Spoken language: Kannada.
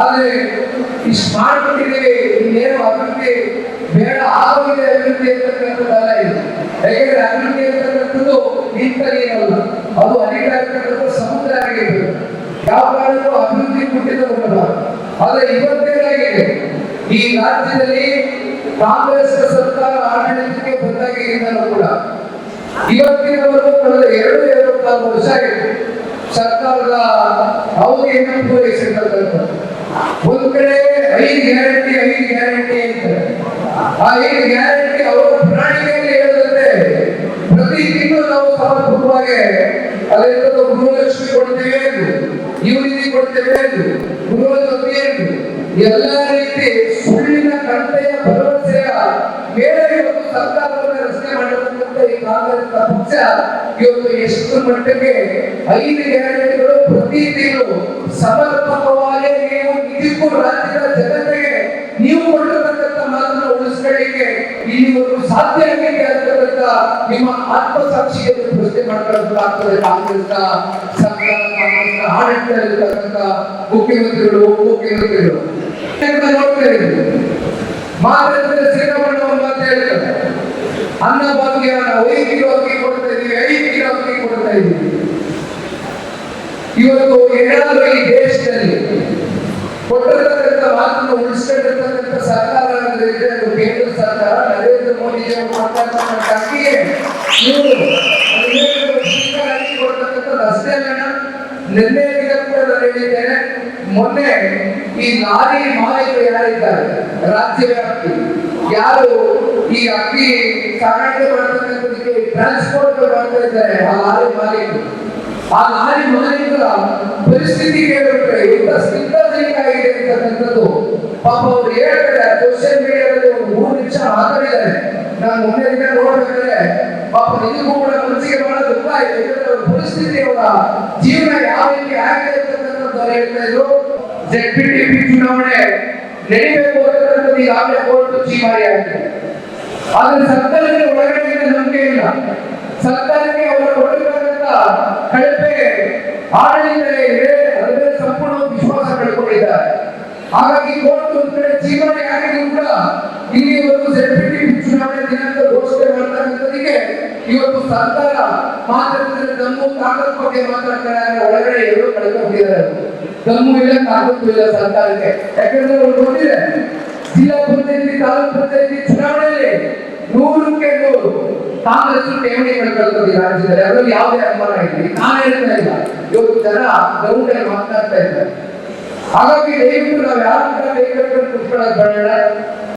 ಆದ್ರೆ ಇಷ್ಟು ಮಾಡ್ಬಿಟ್ಟಿದ್ದೀವಿ, ಇನ್ನೇನು ಅಭಿವೃದ್ಧಿ ಬೇಡ, ಆಗೋಗಿದೆ ಅಭಿವೃದ್ಧಿ ಅಂತಕ್ಕಂಥದ್ದಲ್ಲ ಇದು. ಯಾಕೆಂದ್ರೆ ಅಭಿವೃದ್ಧಿ ಅಂತಕ್ಕಂಥದ್ದು ನಿಂತ ನೀರಲ್ಲ, ಅದು ಅನೇಕ ಸಮುದ್ರ ಆಗಿರ್ಬೇಕು. ಯಾವ ಕಾರಣಕ್ಕೂ ಅಭಿವೃದ್ಧಿ ಕೊಟ್ಟಿದ್ದಲ್ಲ. ಆದ್ರೆ ಇವತ್ತೇನಾಗಿದೆ, ಈ ರಾಜ್ಯದಲ್ಲಿ ಕಾಂಗ್ರೆಸ್ ಸರ್ಕಾರ ಆಡಳಿತಕ್ಕೆ ಬಂದಾಗಿದ್ದಾನು ಕೂಡ ಇವತ್ತಿನವರೆಗೂ ಕಳೆದ 2-2.4 ವರ್ಷ ಆಗಿದೆ ಸರ್ಕಾರದ ಅವಧಿಯನ್ನು ಪೂರೈಸಿರ್ತಕ್ಕಂಥ. ಒಂದ್ ಕಡೆ 5 ಗ್ಯಾರಂಟಿ ಅಂತಾರೆ. ಆ 5 ಗ್ಯಾರಂಟಿ ಅವರ ಪ್ರಣಾಳಿಕೆಯಲ್ಲಿ ಹೇಳದಂತೆ ಪ್ರತಿ ತಿಂಗಳು ನಾವು ಸಮರ್ಪಕವಾಗಿ ಅದರಿಂದ ಗೃಹಲಕ್ಷ್ಮಿ ಕೊಡ್ತೇವೆ ಎಂದು, ಯುವನಿಧಿ ಕೊಡ್ತೇವೆ ಎಂದು, ಗೃಹಲಕ್ಷ್ಮಿ ಎಂದು ಎಲ್ಲ ರೀತಿ ಸುಳ್ಳಿನ ಕಂತೆಯ ಭರವಸೆಯ ಮೇಲೆ ಇವತ್ತು ಸರ್ಕಾರವನ್ನು ರಚನೆ ಮಾಡಿರ್ತಕ್ಕಂಥ ಈ ಕಾಂಗ್ರೆಸ್ ಪಕ್ಷ ಇವತ್ತು ಎಷ್ಟು ಮಟ್ಟಿಗೆ 5 ಗ್ಯಾರಂಟಿಗಳು ಪ್ರತಿ ತಿಂಗಳು ಸಮರ್ಪಕವಾಗಿ ನೀವು ನಿಜಕ್ಕೂ ರಾಜ್ಯದ ಜನತೆಗೆ ನೀವು ಕೊಟ್ಟಿರ್ತಕ್ಕಂಥ ಮಾತನ್ನು ಉಳಿಸ್ಕೊಳ್ಳಿಕ್ಕೆ ಇಲ್ಲಿವರೆಗೂ ಸಾಧ್ಯ ಆಗಿದೆ ಅಂತಕ್ಕಂಥ ನಿಮ್ಮ ಆತ್ಮಸಾಕ್ಷಿಯನ್ನು ಪ್ರಶ್ನೆ ಮಾಡ್ಕೊಳ್ಳಬೇಕಾಗ್ತದೆ. ಕಾಂಗ್ರೆಸ್ನ ಸರ್ಕಾರ, ಕಾಂಗ್ರೆಸ್ನ ಆಡಳಿತದಲ್ಲಿರ್ತಕ್ಕಂಥ ಮುಖ್ಯಮಂತ್ರಿಗಳು, ಉಪಮುಖ್ಯಮಂತ್ರಿಗಳು ಮಾತ್ರ ಶ್ರೀರಾಮಣ್ಣ ಮಾತು ಹೇಳ್ತಾರೆ, ಅನ್ನಭಾಗ್ಯ ನಾವು 5 ಕಿಲೋ ಅಕ್ಕಿ ಕೊಡ್ತಾ ಇದೀವಿ, 5 ಕಿಲೋ ಅಕ್ಕಿ ಕೊಡ್ತಾ ಇದೀವಿ. ಇವತ್ತು ಏನಾದರೂ ಈ ದೇಶದಲ್ಲಿ ಕೊಟ್ಟಿರ್ತಕ್ಕಂಥ ಮಾತನ್ನು ಉಳಿಸ್ಕೊಂಡಿರ್ತಕ್ಕಂಥ ಸರ್ಕಾರ ಇದ್ರೆ ಅದು ಕೇಂದ್ರ ಸರ್ಕಾರ, ನರೇಂದ್ರ ಮೋದಿ ಅವರು ಕೊಡ್ತಕ್ಕಂಥ ಅಕ್ಕಿಗೆ ಇವರು ಕೊಡ್ತಕ್ಕಂಥದ್ದು ಅಷ್ಟೇ ಅಲ್ಲ. ನಿನ್ನೆ ಹೇಳಿದ್ದೇನೆ, ಮೊನ್ನೆ ಈ ಲಾರಿ ಮಾಲೀಕರು ಯಾರಿದ್ದಾರೆ ರಾಜ್ಯ ವ್ಯಾಪ್ತಿ, ಯಾರು ಈ ಅಕ್ಕಿ ಸಾಗಾಣಿಕೆ ಮಾಡ್ತಕ್ಕಂಥದಕ್ಕೆ ಟ್ರಾನ್ಸ್ಪೋರ್ಟ್ ಮಾಡ್ತಾ ಇದ್ದಾರೆ, ಆ ಲಾರಿ ಮಾಲೀಕರ ಪರಿಸ್ಥಿತಿ ಕೇಳಿಬಿಟ್ರೆ ಇಂಥ ಸ್ನಿಗ್ಧತೆಯಾಗಿದೆ ಅಂತಕ್ಕಂಥದ್ದು. ಪಾಪ ಅವರು ಹೇಳ್ತಾರೆ, ಸೋಷಿಯಲ್ ಮೀಡಿಯಾದಲ್ಲಿ ಒಂದು 3 ನಿಮಿಷ ಮಾತಾಡಿದ್ದಾರೆ. ನಾನು ಮೊನ್ನೆ ದಿನ ನೋಡ್ಬೇಕಾದ್ರೆ ಪಾಪ ನಿಜಕ್ಕೂ ಕೂಡ ಮನಸ್ಸಿಗೆ ಬಹಳ ದುಃಖ ಆಯ್ತು. ಅವರ ಪರಿಸ್ಥಿತಿ, ಅವರ ಜೀವನ ಯಾವ ರೀತಿ ಆಗಿದೆ ಅಂತಕ್ಕಂಥದ್ದು ಹೇಳ್ತಾ ಇದ್ರು. ZPTP ಚುನಾವಣೆ ನಡೀಬೇಕು ಅಂತಕ್ಕಂಥದ್ದು ಈಗಾಗಲೇ ಕೋರ್ಟ್ ಚೀಮಾರಿ ಆಗಿದೆ. ಆದ್ರೆ ಸರ್ಕಾರಕ್ಕೆ ಒಳಗಡೆ ನಂಬಿಕೆ ಇಲ್ಲ. ಸರ್ಕಾರಕ್ಕೆ ಅವರು ಕೊಟ್ಟಿರ್ತಕ್ಕಂಥ ಕಳಪೆ ಆಡಳಿತ ಇದೆ, ಅದರ ಸಂಪೂರ್ಣ ವಿಶ್ವಾಸ ಕಳ್ಕೊಂಡಿದ್ದಾರೆ. ಹಾಗಾಗಿ ಕೋರ್ಟ್ ಒಂದ್ ಕಡೆ ಚೀಮಾರಿ ಆಗಿದ್ರು ಕೂಡ ಇಲ್ಲಿವರೆಗೂ ZPTP ಚುನಾವಣೆ ದಿನಾಂಕ ಘೋಷಣೆ ಮಾಡ್ತಕ್ಕಂಥದಕ್ಕೆ ಇವತ್ತು ಸರ್ಕಾರ ಮಾತಾಡ್ತಿದ್ರೆ ದಮ್ಮು ತಾಕತ್ ಬಗ್ಗೆ ಮಾತಾಡ್ತಾರೆ. ಒಳಗಡೆ ಎಲ್ಲರೂ ಕಳ್ಕೊಂಡಿದ್ದಾರೆ. ದಮ್ಮು ಇಲ್ಲ, ತಾಕತ್ತು ಇಲ್ಲ ಸರ್ಕಾರಕ್ಕೆ. ಯಾಕಂದ್ರೆ ಅವ್ರು ಗೊತ್ತಿದೆ, ಜಿಲ್ಲಾ ಪಂಚಾಯತಿ, ತಾಲೂಕು ಪಂಚಾಯತಿ ಚುನಾವಣೆಯಲ್ಲಿ 100ಕ್ಕೆ 100 ಕಾಂಗ್ರೆಸ್ ಠೇವಣಿಗಳು ಕಳ್ಕೊಳ್ಳಿ ರಾಜ್ಯದಲ್ಲಿ. ಅದರಲ್ಲಿ ಯಾವುದೇ ಅನುಮಾನ ಇಲ್ಲ. ನಾನು ಹೇಳ್ತಾ ಇಲ್ಲ, ಇವತ್ತು ಜನ ಗ್ರೌಂಡ್ ಅಲ್ಲಿ ಮಾತನಾಡ್ತಾ ಇದ್ದಾರೆ. ಹಾಗಾಗಿ ದಯವಿಟ್ಟು ನಾವು ಯಾರು ಕೂಡ ಕೈ ಕಟ್ಕೊಂಡು ಕುತ್ಕೊಳ್ಳೋದು ಬೇಡ.